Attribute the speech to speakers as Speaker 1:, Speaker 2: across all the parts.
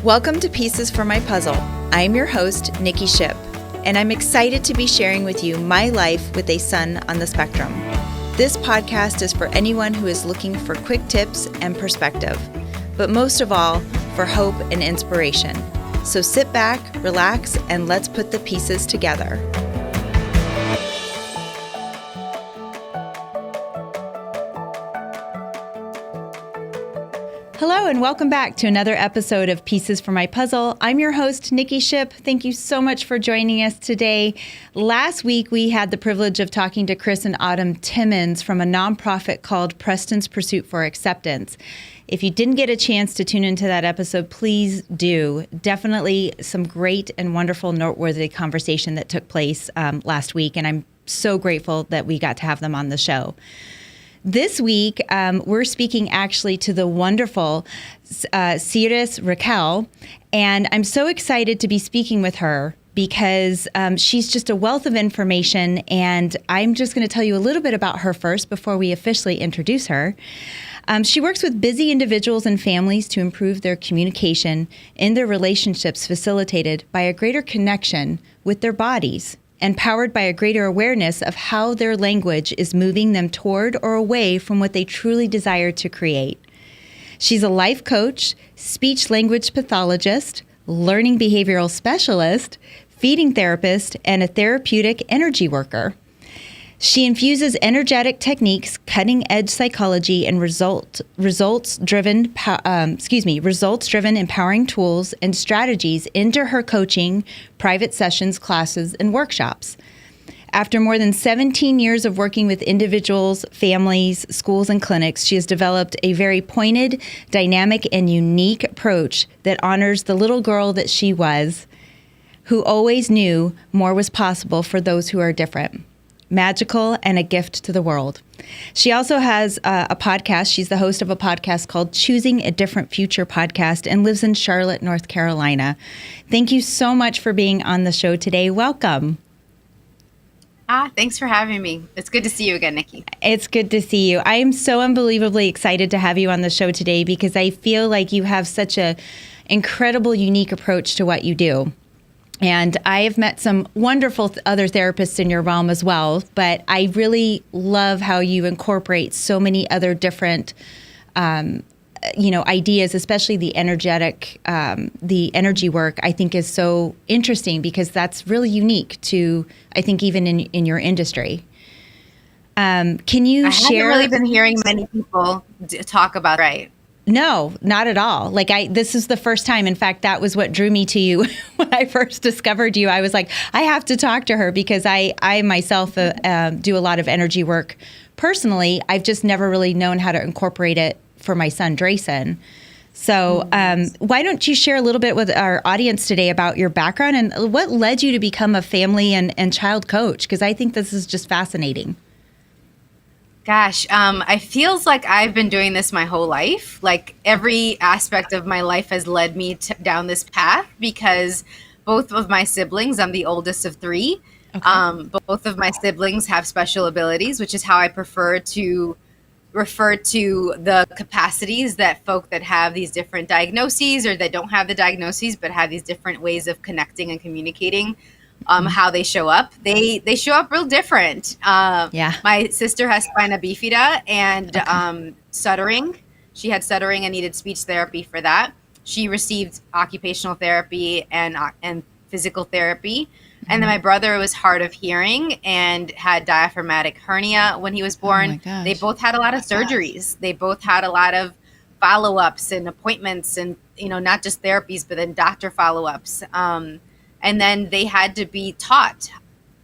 Speaker 1: Welcome to Pieces for My Puzzle. I'm your host, Nikki Ship, and I'm excited to be sharing with you my life with a son on the spectrum. This podcast is for anyone who is looking for quick tips and perspective, but most of all, for hope and inspiration. So sit back, relax, and let's put the pieces together. Hello and welcome back to another episode of Pieces for My Puzzle. I'm your host, Nikki Ship. Thank you so much for joining us today. Last week, we had the privilege of talking to Chris and Autumn Timmons from a nonprofit called Preston's Pursuit for Acceptance. If you didn't get a chance to tune into that episode, please do. Definitely some great and wonderful, noteworthy conversation that took place last week, and I'm so grateful that we got to have them on the show. This week, we're speaking actually to the wonderful Siris Raquel, and I'm so excited to be speaking with her because she's just a wealth of information, and I'm just going to tell you a little bit about her first before we officially introduce her. She works with busy individuals and families to improve their communication in their relationships, facilitated by a greater connection with their bodies, and powered by a greater awareness of how their language is moving them toward or away from what they truly desire to create. She's a life coach, speech-language pathologist, learning behavioral specialist, feeding therapist, and a therapeutic energy worker. She infuses energetic techniques, cutting-edge psychology, and results-driven empowering tools and strategies into her coaching, private sessions, classes, and workshops. After more than 17 years of working with individuals, families, schools, and clinics, she has developed a very pointed, dynamic, and unique approach that honors the little girl that she was, who always knew more was possible for those who are different. Magical, and a gift to the world. She also has a podcast. She's the host of a podcast called Choosing a Different Future podcast and lives in Charlotte, North Carolina. Thank you so much for being on the show today. Welcome.
Speaker 2: Thanks for having me. It's good to see you again, Nikki.
Speaker 1: It's good to see you. I am so unbelievably excited to have you on the show today because I feel like you have such an incredible, unique approach to what you do. And I have met some wonderful other therapists in your realm as well, but I really love how you incorporate so many other different, ideas, especially the the energy work, I think is so interesting because that's really unique to, I think, even in your industry. Can you share?
Speaker 2: I haven't really been hearing many people talk about, right?
Speaker 1: No, not at all. This is the first time. In fact, that was what drew me to you when I first discovered you. I was like, I have to talk to her because I myself do a lot of energy work personally. I've just never really known how to incorporate it for my son, Drayson. So why don't you share a little bit with our audience today about your background and what led you to become a family and child coach? Because I think this is just fascinating.
Speaker 2: Gosh, I feels like I've been doing this my whole life. Like every aspect of my life has led me down this path because both of my siblings, I'm the oldest of three, both of my siblings have special abilities, which is how I prefer to refer to the capacities that folk that have these different diagnoses or that don't have the diagnoses but have these different ways of connecting and communicating. How they show up. They show up real different. My sister has spina bifida and stuttering. She had stuttering and needed speech therapy for that. She received occupational therapy and physical therapy. And then my brother was hard of hearing and had diaphragmatic hernia when he was born.
Speaker 1: Oh
Speaker 2: they both had a lot of surgeries. They both had a lot of follow-ups and appointments and, not just therapies, but then doctor follow-ups. And then they had to be taught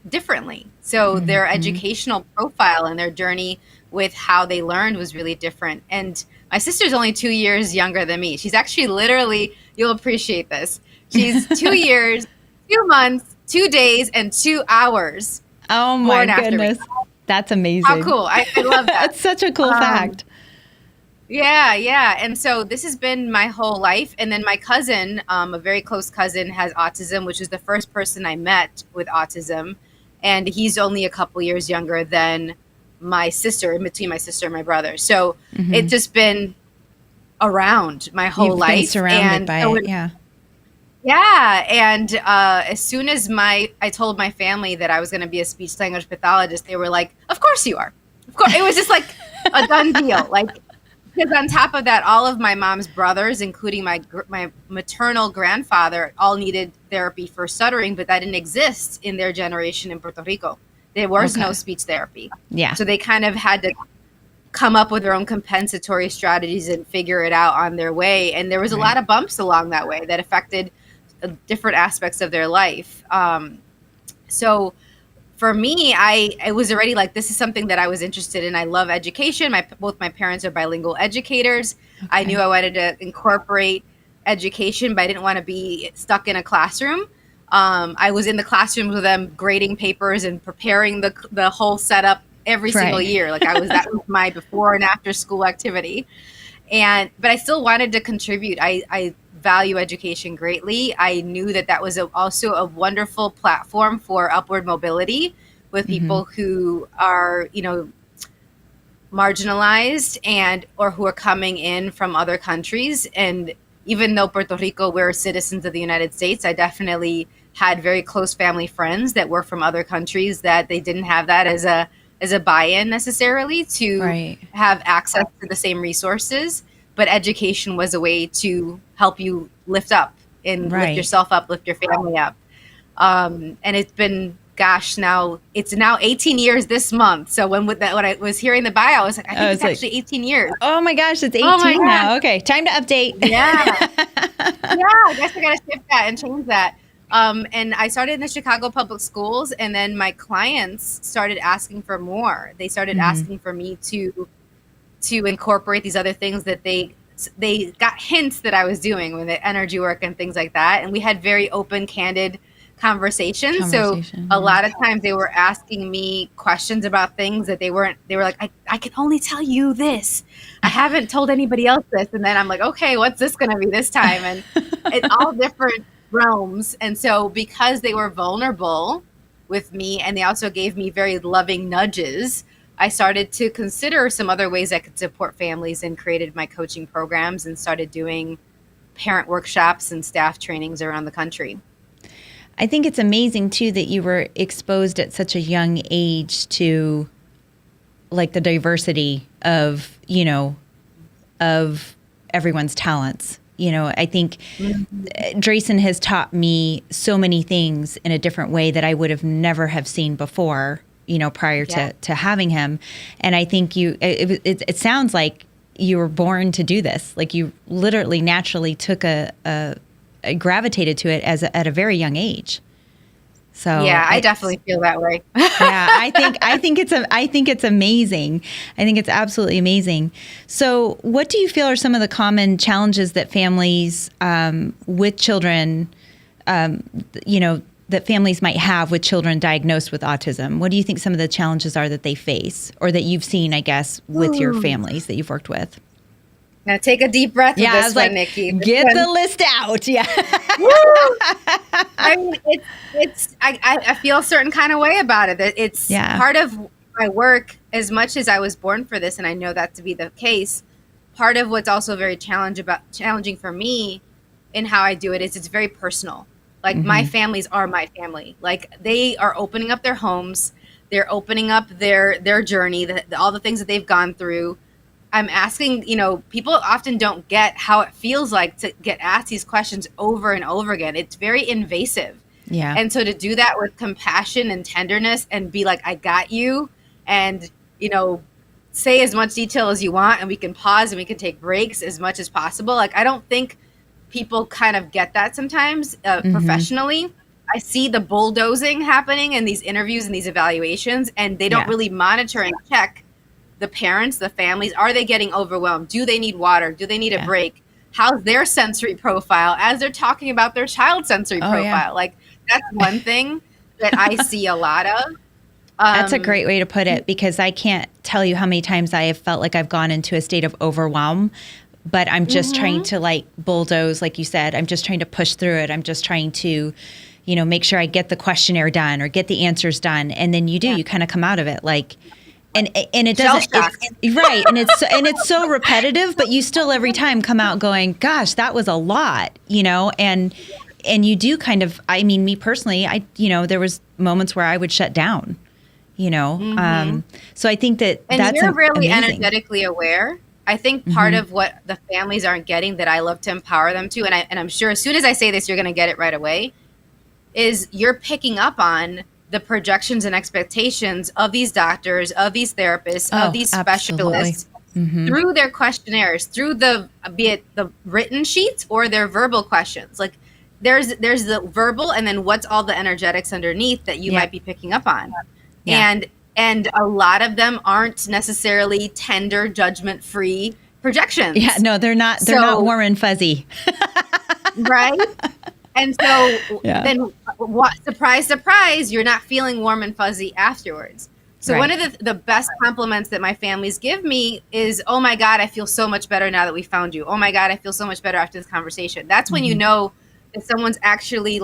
Speaker 2: differently. So their educational profile and their journey with how they learned was really different. And my sister's only 2 years younger than me. She's actually literally, you'll appreciate this. She's 2 years, 2 months, 2 days, and 2 hours.
Speaker 1: Oh my goodness. That's amazing.
Speaker 2: How cool. I love that.
Speaker 1: That's such a cool fact.
Speaker 2: Yeah. And so this has been my whole life. And then my cousin, a very close cousin, has autism, which is the first person I met with autism. And he's only a couple years younger than my sister, in between my sister and my brother. So it's just been around my whole life.
Speaker 1: Been surrounded by it, yeah.
Speaker 2: Yeah, and as soon as I told my family that I was going to be a speech language pathologist, they were like, "Of course you are." Of course, it was just like a done deal. Like, because on top of that, all of my mom's brothers, including my maternal grandfather, all needed therapy for stuttering, but that didn't exist in their generation in Puerto Rico. There was no speech therapy.
Speaker 1: Yeah.
Speaker 2: So they kind of had to come up with their own compensatory strategies and figure it out on their way. And there was a lot of bumps along that way that affected different aspects of their life. So for me, I was already like, this is something that I was interested in. I love education. Both my parents are bilingual educators. Okay. I knew I wanted to incorporate education, but I didn't want to be stuck in a classroom. I was in the classroom with them grading papers and preparing the whole setup every single year. Like that was my before and after school activity. But I still wanted to contribute. I value education greatly. I knew that was also a wonderful platform for upward mobility with people who are, marginalized or who are coming in from other countries. And even though Puerto Rico, we're citizens of the United States, I definitely had very close family friends that were from other countries that they didn't have that as a buy-in necessarily to have access to the same resources. But education was a way to help you lift up and lift yourself up, lift your family up. And it's been, it's now 18 years this month. So when I was hearing the bio, I was like, I think it's actually 18 years.
Speaker 1: Oh my gosh, it's 18 now. Okay, time to update.
Speaker 2: Yeah. I guess I got to shift that and change that. And I started in the Chicago public schools, and then my clients started asking for more. They started asking for me to incorporate these other things that they got hints that I was doing with the energy work and things like that. And we had very open, candid conversations. So a lot of times they were asking me questions about things that they were like, I can only tell you this. I haven't told anybody else this. And then I'm like, okay, what's this going to be this time? And it's all different realms. And so because they were vulnerable with me and they also gave me very loving nudges, I started to consider some other ways I could support families and created my coaching programs and started doing parent workshops and staff trainings around the country.
Speaker 1: I think it's amazing too that you were exposed at such a young age to like the diversity of, of everyone's talents. I think Drayson has taught me so many things in a different way that I would have never have seen before, prior to having him. And I think it sounds like you were born to do this. Like you literally naturally took gravitated to it at a very young age. So
Speaker 2: yeah, I definitely feel that way.
Speaker 1: Yeah, I think it's amazing. I think it's absolutely amazing. So, what do you feel are some of the common challenges that families with children, that families might have with children diagnosed with autism? What do you think some of the challenges are that they face, or that you've seen, I guess, with your families that you've worked with?
Speaker 2: Now take a deep breath with this one, Nikki.
Speaker 1: Get the list out. Yeah.
Speaker 2: I mean, I feel a certain kind of way about it. It's part of my work, as much as I was born for this, and I know that to be the case. Part of what's also very challenging for me in how I do it is it's very personal. Like my families are my family. Like they are opening up their homes. They're opening up their journey, all the things that they've gone through. I'm asking, people often don't get how it feels like to get asked these questions over and over again. It's very invasive.
Speaker 1: Yeah.
Speaker 2: And so to do that with compassion and tenderness and be like, I got you, and, say as much detail as you want, and we can pause and we can take breaks as much as possible. Like, I don't think people kind of get that sometimes professionally. I see the bulldozing happening in these interviews and these evaluations, and they don't really monitor and check the parents, the families. Are they getting overwhelmed? Do they need water? Do they need a break? How's their sensory profile as they're talking about their child's sensory profile? Yeah. Like, that's one thing that I see a lot of.
Speaker 1: That's a great way to put it, because I can't tell you how many times I have felt like I've gone into a state of overwhelm, but I'm just trying to like bulldoze, like you said. I'm just trying to push through it. I'm just trying to, make sure I get the questionnaire done or get the answers done. And then you kind of come out of it like, and it doesn't, right. And it's so repetitive, but you still every time come out going, gosh, that was a lot, and and you do kind of, I mean, me personally, there was moments where I would shut down, so I think that's
Speaker 2: you're really
Speaker 1: amazing.
Speaker 2: energetically aware. I think part of what the families aren't getting that I love to empower them to, and I'm sure as soon as I say this, you're going to get it right away, is you're picking up on the projections and expectations of these doctors, of these therapists, of these specialists through their questionnaires, through be it the written sheets or their verbal questions. Like there's the verbal, and then what's all the energetics underneath that you might be picking up on. Yeah. And a lot of them aren't necessarily tender, judgment-free projections.
Speaker 1: Yeah, no, they're not. They're not warm and fuzzy.
Speaker 2: Right? And so then, surprise, surprise, you're not feeling warm and fuzzy afterwards. So one of the best compliments that my families give me is, oh my God, I feel so much better now that we found you. Oh my God, I feel so much better after this conversation. That's when you know that someone's actually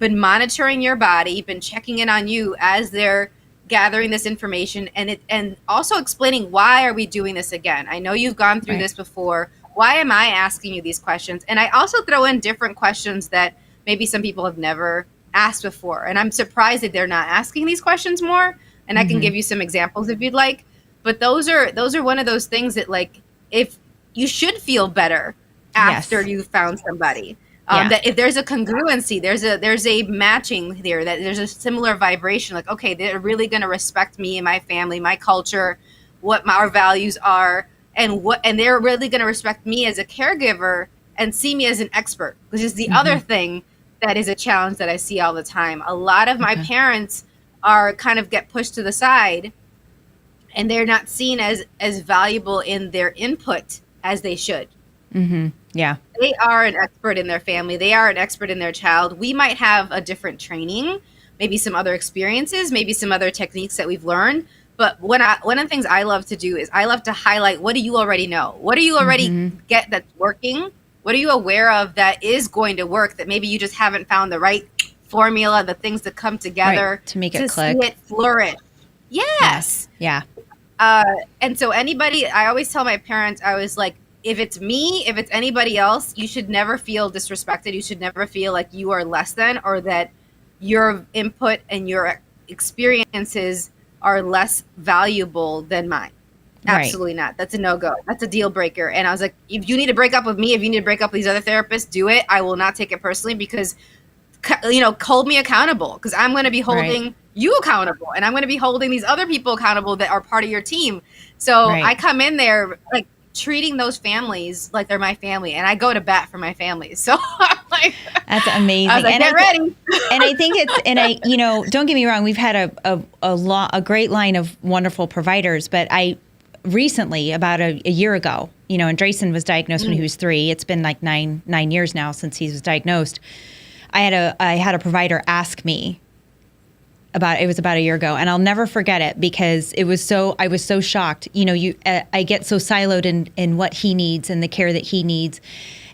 Speaker 2: been monitoring your body, been checking in on you as they're gathering this information, and also explaining, why are we doing this again? I know you've gone through this before. Why am I asking you these questions? And I also throw in different questions that maybe some people have never asked before. And I'm surprised that they're not asking these questions more. And I can give you some examples if you'd like. But those are one of those things that if you should feel better after you've found somebody. That if there's a congruency, there's a matching there, that there's a similar vibration, okay, they're really going to respect me and my family, my culture, what our values are, and they're really going to respect me as a caregiver and see me as an expert, which is the other thing that is a challenge that I see all the time. A lot of my parents are kind of get pushed to the side, and they're not seen as valuable in their input as they should.
Speaker 1: Yeah.
Speaker 2: They are an expert in their family. They are an expert in their child. We might have a different training, maybe some other experiences, maybe some other techniques that we've learned. But one of the things I love to do is I love to highlight, what do you already know? What do you already get that's working? What are you aware of that is going to work, that maybe you just haven't found the right formula, the things that come together
Speaker 1: to make it click,
Speaker 2: see it flourish? Yes.
Speaker 1: Yeah.
Speaker 2: And so I always tell my parents, I was like, if it's me, if it's anybody else, you should never feel disrespected. You should never feel like you are less than, or that your input and your experiences are less valuable than mine. Absolutely not. That's a no-go. That's a deal breaker. And I was like, if you need to break up with me, if you need to break up with these other therapists, do it. I will not take it personally, because, hold me accountable, because I'm going to be holding you accountable, and I'm going to be holding these other people accountable that are part of your team. So I come in there treating those families like they're my family, and I go to bat for my family. So I'm
Speaker 1: that's amazing.
Speaker 2: I was like, get ready.
Speaker 1: And I think don't get me wrong, we've had a great line of wonderful providers, but I recently, about a year ago, and Drayson was diagnosed when he was 3. It's been 9 years now since he was diagnosed. I had a provider ask me it was about a year ago, and I'll never forget it, because I was so shocked. I get so siloed in what he needs and the care that he needs.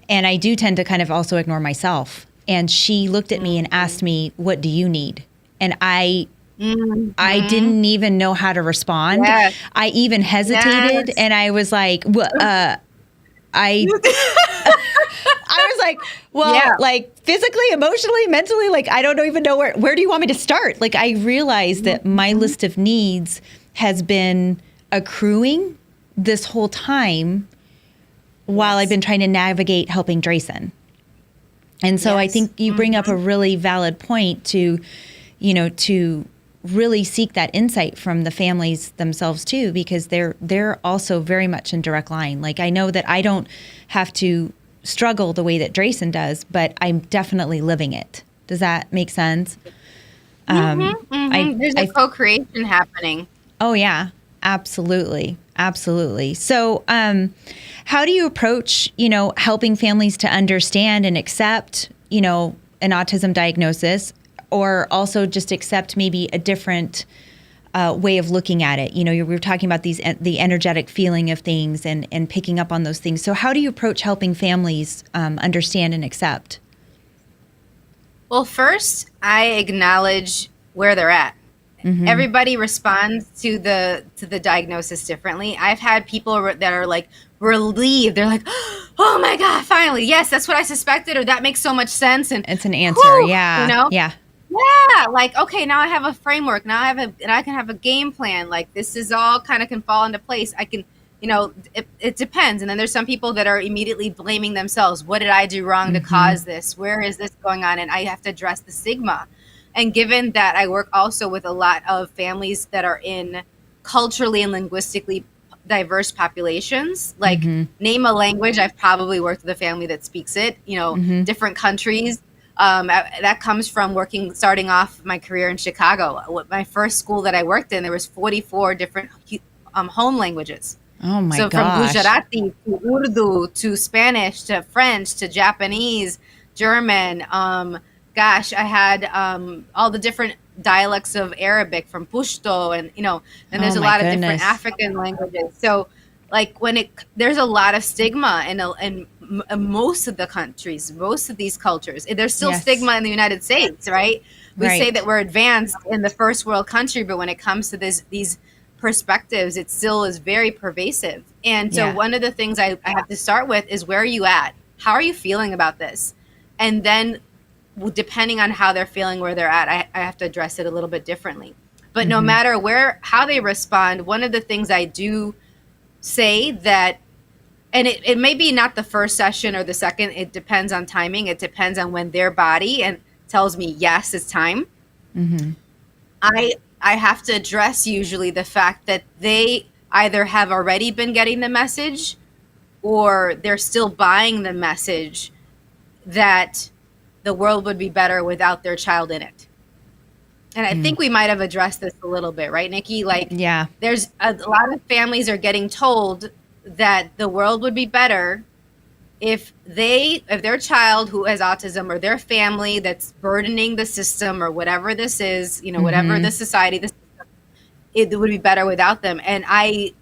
Speaker 1: And I do tend to kind of also ignore myself. And she looked at me and asked me, what do you need? And I didn't even know how to respond. Yes. I even hesitated, and I was like, I was like, well, physically, emotionally, mentally, I don't even know where do you want me to start? I realized that my list of needs has been accruing this whole time while I've been trying to navigate helping Drayson. And so I think you bring up a really valid point to really seek that insight from the families themselves too, because they're also very much in direct line. I know that I don't have to struggle the way that Drayson does, but I'm definitely living it. Does that make sense?
Speaker 2: There's a co-creation happening.
Speaker 1: Oh yeah, absolutely. Absolutely. So, how do you approach, helping families to understand and accept, an autism diagnosis, or also just accept maybe a different way of looking at it? We were talking about the energetic feeling of things and picking up on those things. So how do you approach helping families understand and accept?
Speaker 2: Well, first, I acknowledge where they're at. Everybody responds to the diagnosis differently. I've had people that are relieved. They're like, oh, oh my God, finally, yes, that's what I suspected, or that makes so much sense. And
Speaker 1: It's an answer.
Speaker 2: whew,
Speaker 1: Yeah.
Speaker 2: you know?
Speaker 1: Yeah.
Speaker 2: Yeah, like, okay, now I have a framework. Now and I can have a game plan. Like, this is all kind of can fall into place. I can, it depends. And then there's some people that are immediately blaming themselves. What did I do wrong to cause this? Where is this going on? And I have to address the stigma. And given that I work also with a lot of families that are in culturally and linguistically diverse populations, like name a language, I've probably worked with a family that speaks it, different countries. That comes from starting off my career in Chicago. My first school that I worked in, there was 44 different home languages.
Speaker 1: Oh my
Speaker 2: So
Speaker 1: gosh.
Speaker 2: from Gujarati to Urdu to Spanish to French to Japanese, German. I had all the different dialects of Arabic from Pashto, and and there's
Speaker 1: Oh
Speaker 2: a
Speaker 1: my
Speaker 2: lot of
Speaker 1: goodness.
Speaker 2: different African languages. So like there's a lot of stigma in most of the countries, most of these cultures. There's still stigma in the United States, right? We say that we're advanced in the first world country, but when it comes to these perspectives, it still is very pervasive. And so one of the things I have to start with is, where are you at? How are you feeling about this? And then depending on how they're feeling, where they're at, I have to address it a little bit differently. But no matter how they respond, one of the things I do say that, and it may be not the first session or the second, it depends on timing. It depends on when their body tells me, yes, it's time. I have to address usually the fact that they either have already been getting the message, or they're still buying the message that the world would be better without their child in it. And I think we might have addressed this a little bit, right, Nikki? Like, there's a lot of families are getting told that the world would be better if their child who has autism, or their family that's burdening the system, or whatever this is, whatever the society, it would be better without them. And I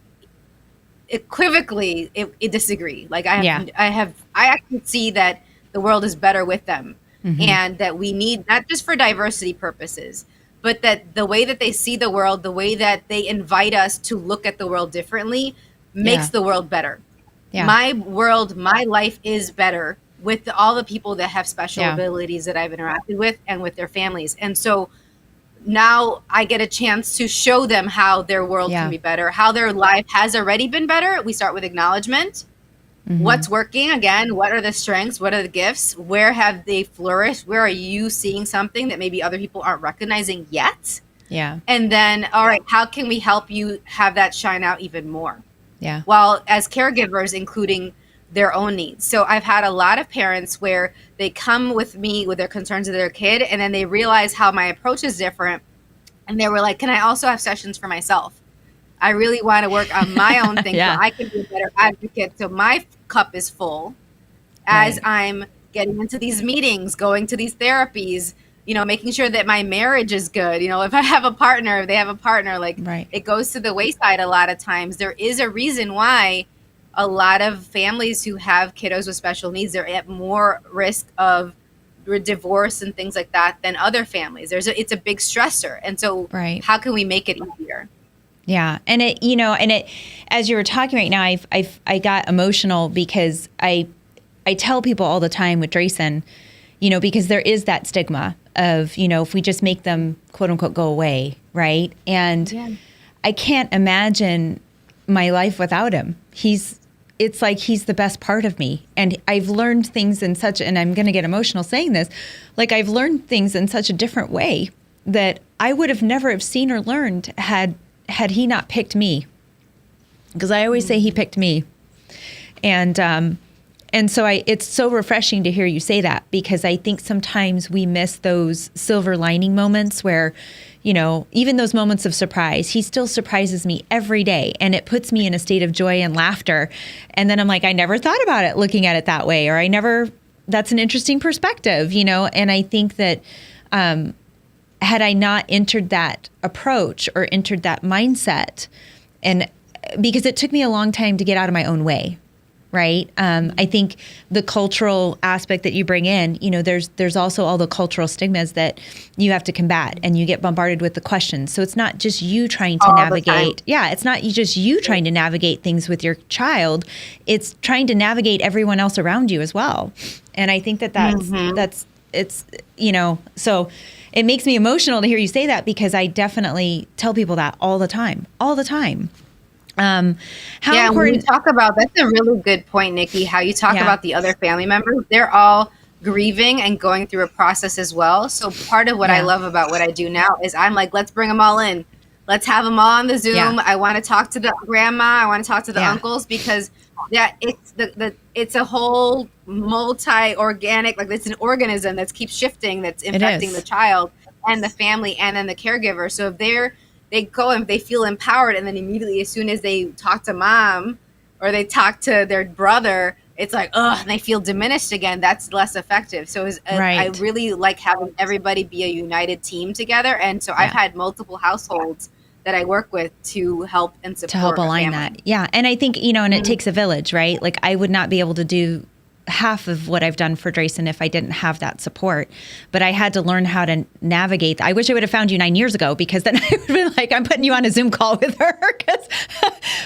Speaker 2: equivocally disagree. Like, I actually see that the world is better with them. And that we need, not just for diversity purposes, but that the way that they see the world, the way that they invite us to look at the world differently, makes the world better. My world, my life is better with all the people that have special abilities that I've interacted with, and with their families. And so now I get a chance to show them how their world can be better, how their life has already been better. We start with acknowledgement. What's working again? What are the strengths? What are the gifts? Where have they flourished? Where are you seeing something that maybe other people aren't recognizing yet? And then, all right, how can we help you have that shine out even more? Well, as caregivers, including their own needs. So I've had a lot of parents where they come with me with their concerns of their kid, and then they realize how my approach is different. And they were like, can I also have sessions for myself? I really want to work on my own thing so I can be a better advocate. So my cup is full as I'm getting into these meetings, going to these therapies, making sure that my marriage is good. If I have a partner, if they have a partner, like it goes to the wayside a lot of times. There is a reason why a lot of families who have kiddos with special needs, they're at more risk of divorce and things like that than other families. It's a big stressor. And so how can we make it easier?
Speaker 1: Yeah. And it, as you were talking right now, I got emotional because I tell people all the time with Drayson, because there is that stigma of, if we just make them quote unquote go away. Right. And I can't imagine my life without him. It's like he's the best part of me. And I've learned things and I'm going to get emotional saying this, like I've learned things in such a different way that I would have never have seen or learned had he not picked me. Because I always say he picked me. And so it's so refreshing to hear you say that, because I think sometimes we miss those silver lining moments where, even those moments of surprise, he still surprises me every day, and it puts me in a state of joy and laughter. And then I'm like, I never thought about it looking at it that way, or that's an interesting perspective, and I think that, had I not entered that approach or entered that mindset, and because it took me a long time to get out of my own way, right? I think the cultural aspect that you bring in, there's also all the cultural stigmas that you have to combat, and you get bombarded with the questions. So it's not just you trying to navigate. Yeah, it's not just you trying to navigate things with your child. It's trying to navigate everyone else around you as well. And I think so it makes me emotional to hear you say that, because I definitely tell people that all the time. How important?
Speaker 2: When you talk about, that's a really good point, Nikki, how you talk about the other family members. They're all grieving and going through a process as well. So part of what I love about what I do now is I'm like, let's bring them all in. Let's have them all on the Zoom. Yeah. I want to talk to the grandma. I want to talk to the uncles, because it's a whole multi-organic, like it's an organism that keeps shifting, that's infecting the child and the family and then the caregiver. So if they go and they feel empowered, and then immediately as soon as they talk to mom or they talk to their brother, it's like, and they feel diminished again. That's less effective. So I really like having everybody be a united team together. And so I've had multiple households that I work with to help and support,
Speaker 1: to help align that. Yeah. And I think, and it takes a village, right? Like I would not be able to do half of what I've done for Drayson if I didn't have that support. But I had to learn how to navigate. I wish I would have found you 9 years ago, because then I would have been like, I'm putting you on a Zoom call with her.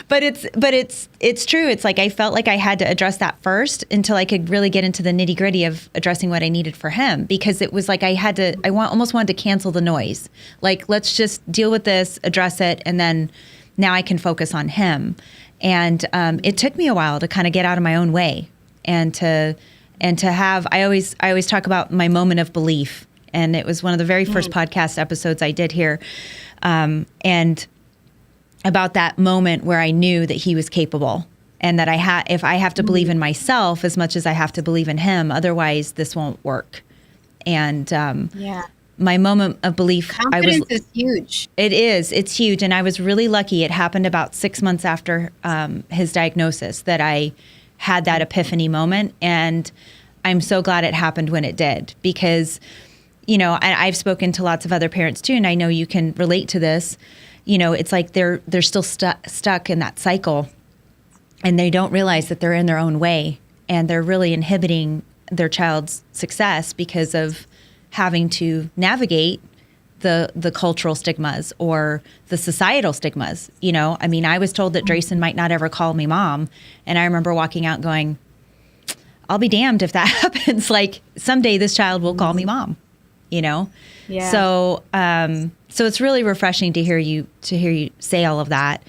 Speaker 1: But it's true. It's like I felt like I had to address that first until I could really get into the nitty gritty of addressing what I needed for him, because it was like almost wanted to cancel the noise. Like, let's just deal with this, address it, and then now I can focus on him. And it took me a while to kind of get out of my own way. And to have, I always talk about my moment of belief, and it was one of the very first podcast episodes I did here, and about that moment where I knew that he was capable, and that if I have to believe in myself as much as I have to believe in him, otherwise this won't work. And my moment of belief,
Speaker 2: confidence is huge.
Speaker 1: It is. It's huge, and I was really lucky. It happened about 6 months after his diagnosis that I had that epiphany moment. And I'm so glad it happened when it did, because, I've spoken to lots of other parents too, and I know you can relate to this. It's like they're still stuck in that cycle, and they don't realize that they're in their own way, and they're really inhibiting their child's success because of having to navigate the cultural stigmas or the societal stigmas. I was told that Drayson might not ever call me mom. And I remember walking out going, I'll be damned if that happens. Like, someday this child will call me mom, Yeah. So it's really refreshing to hear you say all of that.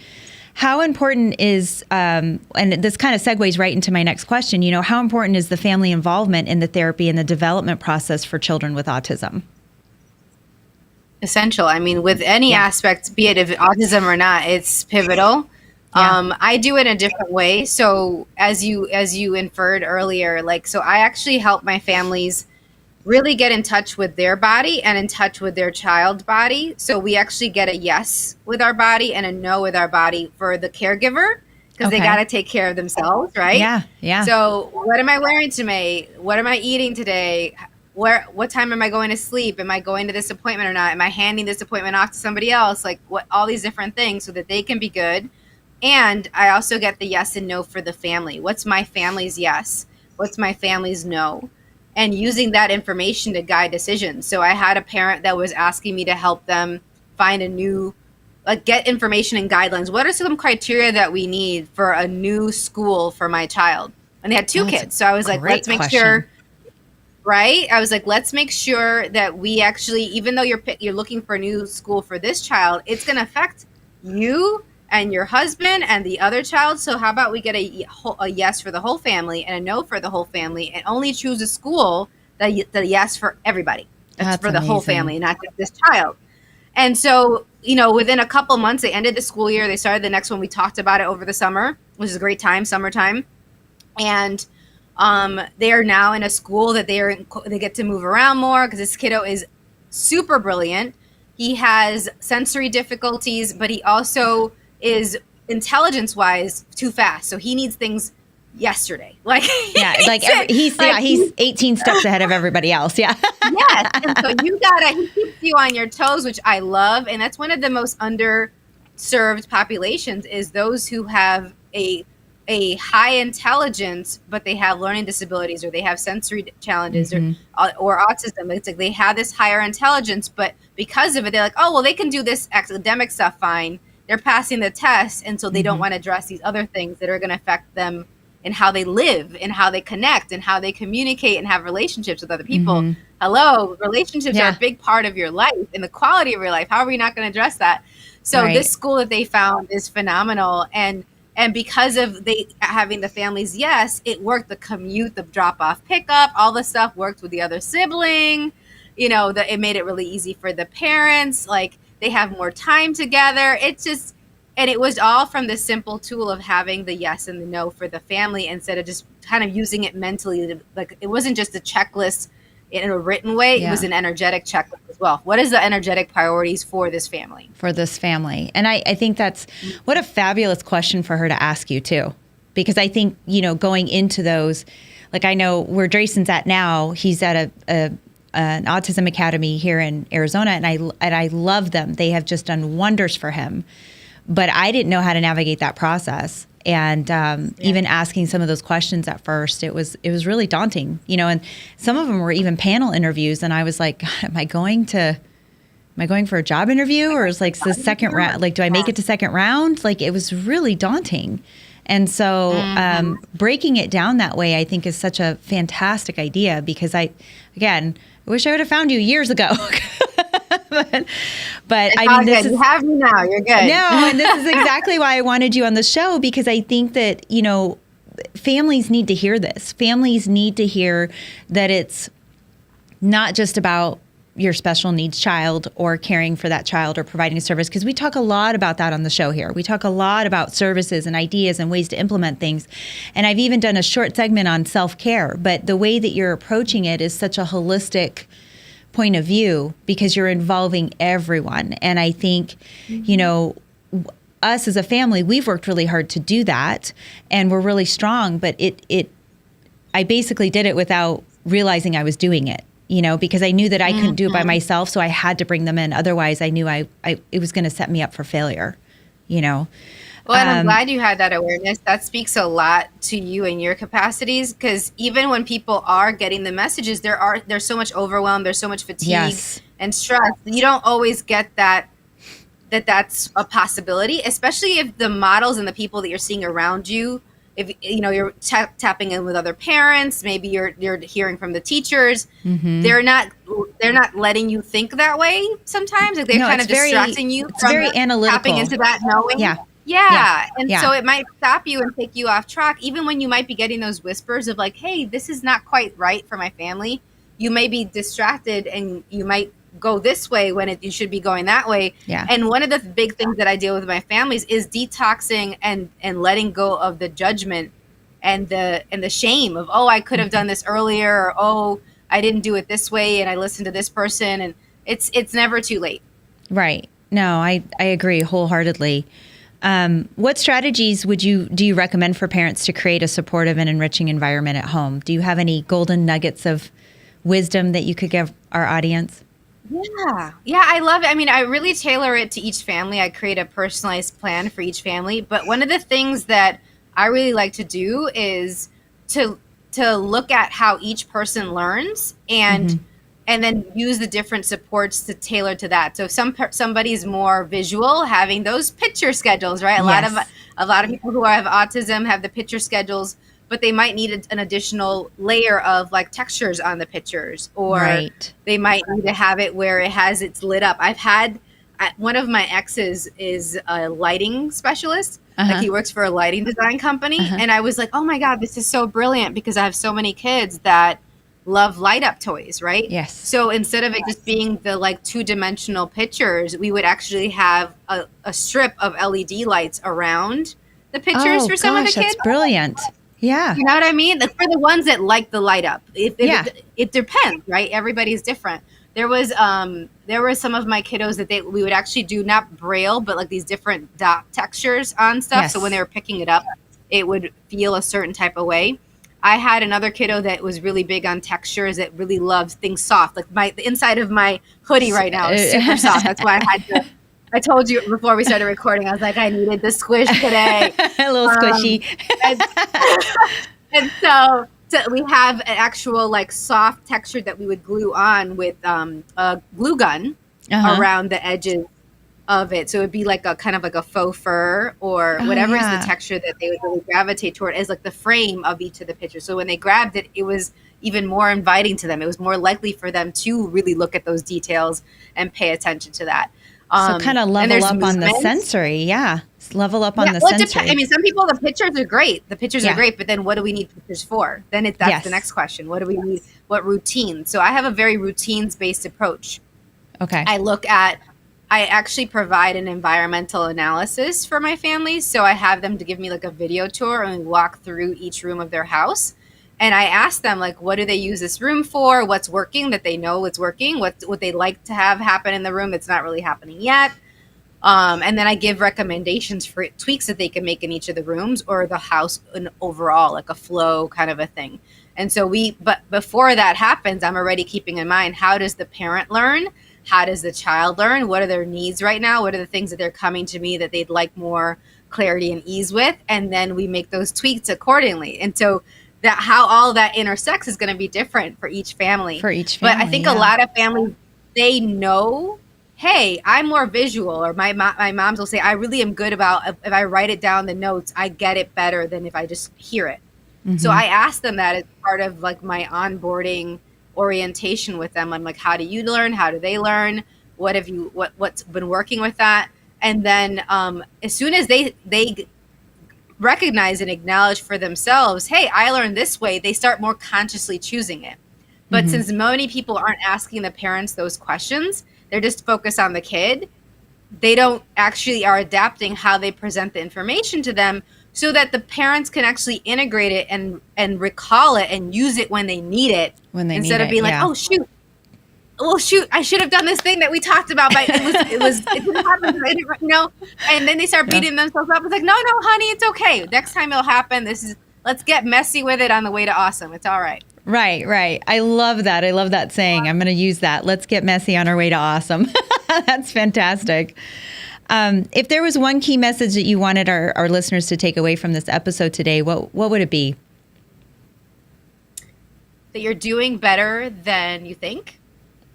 Speaker 1: How important is, and this kind of segues right into my next question, how important is the family involvement in the therapy and the development process for children with autism?
Speaker 2: Essential. I mean, with any aspect, be it of autism or not, it's pivotal. I do it in a different way. So as you inferred earlier, so I actually help my families really get in touch with their body and in touch with their child's body. So we actually get a yes with our body and a no with our body for the caregiver, because they got to take care of themselves, right? Yeah. So what am I wearing today? What am I eating today? What time am I going to sleep? Am I going to this appointment or not? Am I handing this appointment off to somebody else? Like, all these different things so that they can be good. And I also get the yes and no for the family. What's my family's yes? What's my family's no? And using that information to guide decisions. So I had a parent that was asking me to help them find get information and guidelines. What are some criteria that we need for a new school for my child? And they had two kids. So I was like, let's make sure. Right? I was like, let's make sure that we actually, even though you're looking for a new school for this child, it's going to affect you and your husband and the other child. So how about we get a yes for the whole family and a no for the whole family, and only choose a school the yes for everybody. That's for the whole family, not just this child. And so, within a couple months, they ended the school year. They started the next one. We talked about it over the summer, which is a great time, summertime. And they are now in a school that they get to move around more, because this kiddo is super brilliant. He has sensory difficulties, but he also is intelligence-wise too fast. So he needs things yesterday.
Speaker 1: He's 18 steps ahead of everybody else. Yeah.
Speaker 2: Yes. And so he keeps you on your toes, which I love. And that's one of the most underserved populations, is those who have a a high intelligence, but they have learning disabilities or they have sensory challenges or autism. It's like they have this higher intelligence, but because of it, they're like, oh, well, they can do this academic stuff fine. They're passing the test, and so they don't want to address these other things that are going to affect them in how they live, and how they connect, and how they communicate and have relationships with other people. Hello, relationships are a big part of your life and the quality of your life. How are we not going to address that? So this school that they found is phenomenal, and because of they having the families, yes, it worked. The commute, the drop off, pickup, all the stuff worked with the other sibling. You know, it made it really easy for the parents. Like, they have more time together. It's just, and it was all from the simple tool of having the yes and the no for the family, instead of just kind of using it mentally. Like, it wasn't just a checklist in a written way. It was an energetic checklist as well. What is the energetic priorities for this family?
Speaker 1: For this family. And I think that's, what a fabulous question for her to ask you too. Because I think, you know, going into those, like, I know where Drayson's at now, he's at an autism academy here in Arizona, and I love them. They have just done wonders for him. But I didn't know how to navigate that process. And even asking some of those questions at first, it was really daunting, you know, and some of them were even panel interviews. And I was like, God, am I going for a job interview, or is like the second round? Like, do I make it to second round? Like, it was really daunting. And so breaking it down that way, I think, is such a fantastic idea, because I wish I would have found you years ago. but I mean,
Speaker 2: you have me now. You're good.
Speaker 1: No, and this is exactly why I wanted you on the show, because I think that, you know, families need to hear this. Families need to hear that it's not just about your special needs child or caring for that child or providing a service, because we talk a lot about that on the show here. We talk a lot about services and ideas and ways to implement things. And I've even done a short segment on self-care, but the way that you're approaching it is such a holistic point of view, because you're involving everyone. And I think, you know, us as a family, we've worked really hard to do that, and we're really strong, but I basically did it without realizing I was doing it, you know, because I knew that I couldn't do it by myself. So I had to bring them in. Otherwise I knew it was going to set me up for failure, you know?
Speaker 2: Well, and I'm glad you had that awareness. That speaks a lot to you and your capacities, because even when people are getting the messages, there's so much overwhelm, there's so much fatigue and stress. You don't always get that's a possibility, especially if the models and the people that you're seeing around you, if you know you're tapping in with other parents, maybe you're hearing from the teachers, they're not letting you think that way sometimes. Like, they're kind of distracting you from
Speaker 1: very analytical.
Speaker 2: Tapping into that knowing. So it might stop you and take you off track, even when you might be getting those whispers of like, hey, this is not quite right for my family. You may be distracted and you might go this way when you should be going that way. And one of the big things that I deal with my families is detoxing and letting go of the judgment and the shame of, oh, I could have done this earlier, or oh, I didn't do it this way and I listened to this person. And it's never too late.
Speaker 1: Right. No, I agree wholeheartedly. What strategies do you recommend for parents to create a supportive and enriching environment at home? Do you have any golden nuggets of wisdom that you could give our audience?
Speaker 2: Yeah, I love it. I mean, I really tailor it to each family. I create a personalized plan for each family. But one of the things that I really like to do is to look at how each person learns and then use the different supports to tailor to that. So if somebody's more visual, having those picture schedules, right? A lot of people who have autism have the picture schedules, but they might need an additional layer of like textures on the pictures, or they might need to have it where it's lit up. I've had one of my exes is a lighting specialist. Like, he works for a lighting design company. And I was like, oh my God, this is so brilliant, because I have so many kids that love light up toys, right? So instead of it just being the like 2-dimensional pictures, we would actually have a strip of LED lights around the pictures for some of the kids.
Speaker 1: That's brilliant. Yeah.
Speaker 2: You know what I mean? For the ones that like the light up. It depends, right? Everybody's different. There were some of my kiddos that we would actually do not braille, but like these different dot textures on stuff. So when they were picking it up, it would feel a certain type of way. I had another kiddo that was really big on textures, that really loved things soft. Like the inside of my hoodie right now is super soft. That's why I told you before we started recording, I was like, I needed the squish today.
Speaker 1: A little squishy.
Speaker 2: And so we have an actual like soft texture that we would glue on with a glue gun around the edges of it. So it would be like a kind of like a faux fur or whatever is the texture that they would really gravitate toward as like the frame of each of the pictures. So when they grabbed it, it was even more inviting to them. It was more likely for them to really look at those details and pay attention to that.
Speaker 1: So kind of level up on the sensory. Yeah. Level up on the sensory.
Speaker 2: I mean, some people, the pictures are great. The pictures are great, but then what do we need pictures for? Then that's the next question. What do we need? What routine? So I have a very routines-based approach.
Speaker 1: Okay.
Speaker 2: I actually provide an environmental analysis for my family. So I have them to give me like a video tour and walk through each room of their house. And I ask them, like, what do they use this room for? What's working that they know it's working? What they like to have happen in the room that's not really happening yet? And then I give recommendations for tweaks that they can make in each of the rooms or the house in overall, like a flow kind of a thing. And so but before that happens, I'm already keeping in mind, how does the parent learn? How does the child learn? What are their needs right now? What are the things that they're coming to me that they'd like more clarity and ease with? And then we make those tweaks accordingly. And so that how all that intersects is going to be different for each family. But I think a lot of families, they know, hey, I'm more visual, or my moms will say, I really am good about, if I write it down the notes, I get it better than if I just hear it. Mm-hmm. So I ask them that as part of like my onboarding orientation with them. I'm like, how do you learn? How do they learn? What's been working with that? And then as soon as they recognize and acknowledge for themselves, hey, I learned this way, they start more consciously choosing it. But since many people aren't asking the parents those questions, they're just focused on the kid, they don't actually are adapting how they present the information to them so that the parents can actually integrate it and recall it and use it when they need it. Instead of being like, oh, shoot, I should have done this thing that we talked about, but it didn't happen, you know? And then they start beating themselves up. It's like, no, honey, it's okay. Next time it'll happen. Let's get messy with it on the way to awesome. It's all right.
Speaker 1: Right. I love that. I love that saying. I'm going to use that. Let's get messy on our way to awesome. That's fantastic. If there was one key message that you wanted our listeners to take away from this episode today, what would it be?
Speaker 2: That you're doing better than you think.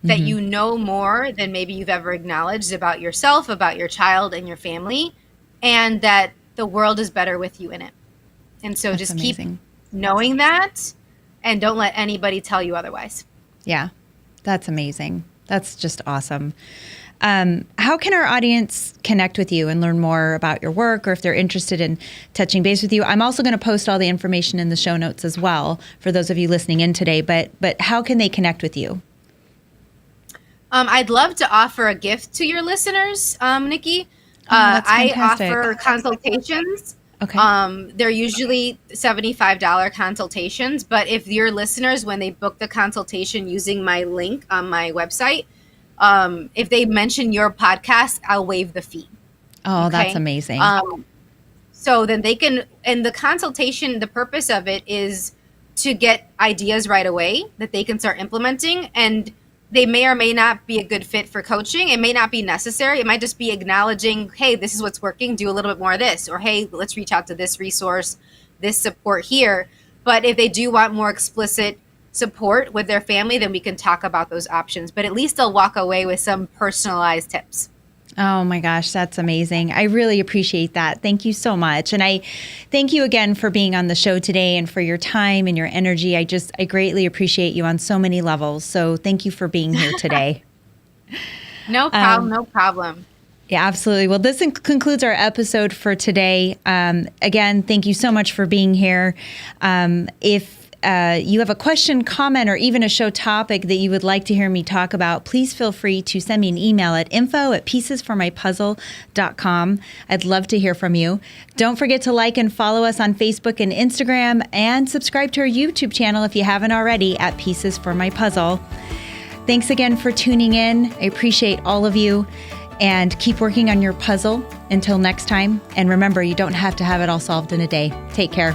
Speaker 2: That you know more than maybe you've ever acknowledged about yourself, about your child and your family, and that the world is better with you in it. And so just keep knowing that and don't let anybody tell you otherwise.
Speaker 1: Yeah, that's amazing. That's just awesome. How can our audience connect with you and learn more about your work, or if they're interested in touching base with you? I'm also going to post all the information in the show notes as well for those of you listening in today, but how can they connect with you?
Speaker 2: I'd love to offer a gift to your listeners, Nikki. I offer consultations.
Speaker 1: Okay.
Speaker 2: They're usually $75 consultations, but if your listeners, when they book the consultation using my link on my website, if they mention your podcast, I'll waive the fee.
Speaker 1: Oh, okay? That's amazing.
Speaker 2: So then they can, and the consultation, the purpose of it is to get ideas right away that they can start implementing, and they may or may not be a good fit for coaching. It may not be necessary. It might just be acknowledging, hey, this is what's working. Do a little bit more of this. Or, hey, let's reach out to this resource, this support here. But if they do want more explicit support with their family, then we can talk about those options. But at least they'll walk away with some personalized tips.
Speaker 1: Oh my gosh, that's amazing. I really appreciate that. Thank you so much. And I thank you again for being on the show today and for your time and your energy. I greatly appreciate you on so many levels. So thank you for being here today.
Speaker 2: No problem.
Speaker 1: Yeah, absolutely. Well, this concludes our episode for today. Again, thank you so much for being here. If you have a question, comment, or even a show topic that you would like to hear me talk about, please feel free to send me an email at info@piecesformypuzzle.com. I'd love to hear from you. Don't forget to like and follow us on Facebook and Instagram, and subscribe to our YouTube channel if you haven't already at Pieces for My Puzzle. Thanks again for tuning in. I appreciate all of you, and keep working on your puzzle. Until next time, and remember, you don't have to have it all solved in a day. Take care.